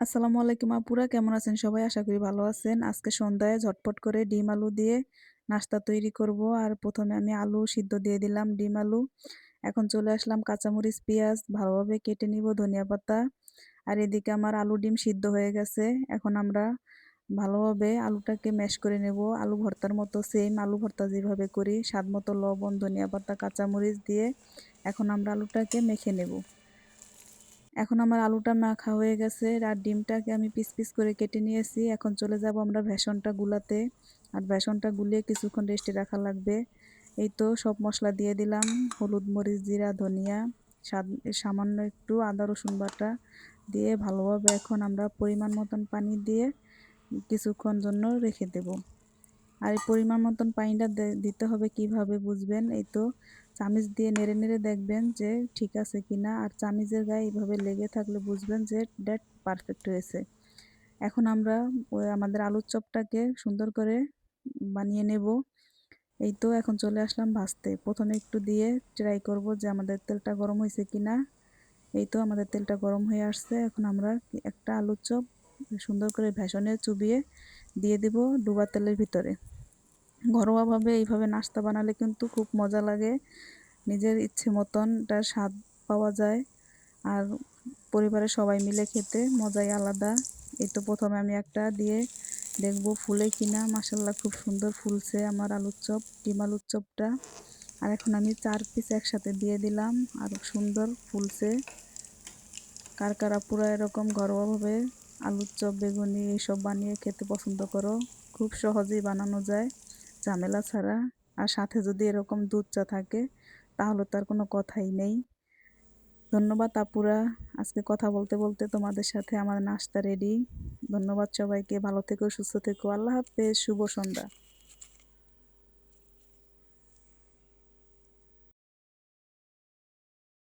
আসসালামু আলাইকুম আপুরা, কেমন আছেন সবাই? আশা করি ভালো আছেন। আজকে সন্ধ্যায় ঝটপট করে ডিম আলু দিয়ে নাস্তা তৈরি করব। আর প্রথমে আমি আলু সিদ্ধ দিয়ে দিলাম, ডিম আলু। এখন চলে আসলাম কাঁচামরিচ, পেঁয়াজ ভালোভাবে কেটে নিব, ধনিয়া পাতা। আর এদিকে আমার আলু ডিম সিদ্ধ হয়ে গেছে। এখন আমরা ভালোভাবে আলুটাকে ম্যাশ করে নেব, আলু ভর্তার মতো, সেম আলু ভর্তা যেভাবে করি। স্বাদ মতো লবণ, ধনিয়া পাতা, কাঁচামরিচ দিয়ে এখন আমরা আলুটাকে মেখে নেব। এখন আমার আলুটা মাখা হয়ে গেছে আর ডিমটাকে আমি পিস পিস করে কেটে নিয়েছি। এখন চলে যাব আমরা বেসনটা গুলাতে। আর বেসনটা গুলিয়ে কিছুক্ষণ রেস্টে রাখা লাগবে। এই তো সব মশলা দিয়ে দিলাম, হলুদ, মরিচ, জিরা, ধনিয়া, স্বাদ সামান্য একটু আদা রসুন বাটা দিয়ে ভালোভাবে এখন আমরা পরিমাণ মতন পানি দিয়ে কিছুক্ষণ জন্য রেখে দেব। আর এই পরিমাণ মতন পানিটা দিতে হবে, কিভাবে বুঝবেন? এই তো চামিচ দিয়ে নেড়ে নেড়ে দেখবেন যে ঠিক আছে কিনা। আর চামিচের গায়ে এইভাবে লেগে থাকলে বুঝবেন যে ডেট পারফেক্ট হয়েছে। এখন আমরা ওই আমাদের আলুর চপটাকে সুন্দর করে বানিয়ে নেব। এই তো এখন চলে আসলাম ভাজতে। প্রথমে একটু দিয়ে ট্রাই করব যে আমাদের তেলটা গরম হয়েছে কিনা। এই তো আমাদের তেলটা গরম হয়ে আসছে। এখন আমরা একটা আলুর চপ সুন্দর করে ভেসনে চুবিয়ে দিয়ে দেব ডুবা তেলের ভিতরে। ঘরোয়াভাবে এইভাবে নাস্তা বানালে কিন্তু খুব মজা লাগে। নিজের ইচ্ছে মতন তার স্বাদ পাওয়া যায়। আর পরিবারের সবাই মিলে খেতে মজাই আলাদা। এই তো প্রথমে আমি একটা দিয়ে দেখবো ফুলে কিনা। মাশাল্লাহ, খুব সুন্দর ফুলছে আমার আলুর চপ, ডিম আলুর চপটা। আর এখন আমি 4 পিস একসাথে দিয়ে দিলাম, আর সুন্দর ফুলছে। কার কার আপুরা এরকম ঘরোয়াভাবে আলুর চপ, বেগুনি এইসব বানিয়ে খেতে পছন্দ করো? খুব সহজেই বানানো যায়, ঝামেলা ছাড়া। আর সাথে যদি এরকম দুধ চা থাকে তাহলে তার কোনো কথাই নেই। ধন্যবাদ আপুরা, আজকে কথা বলতে বলতে তোমাদের সাথে আমার নাস্তা রেডি। ধন্যবাদ সবাইকে, ভালো থেকো, সুস্থ থেকো, আল্লাহ হাফেজ, শুভ সন্ধ্যা।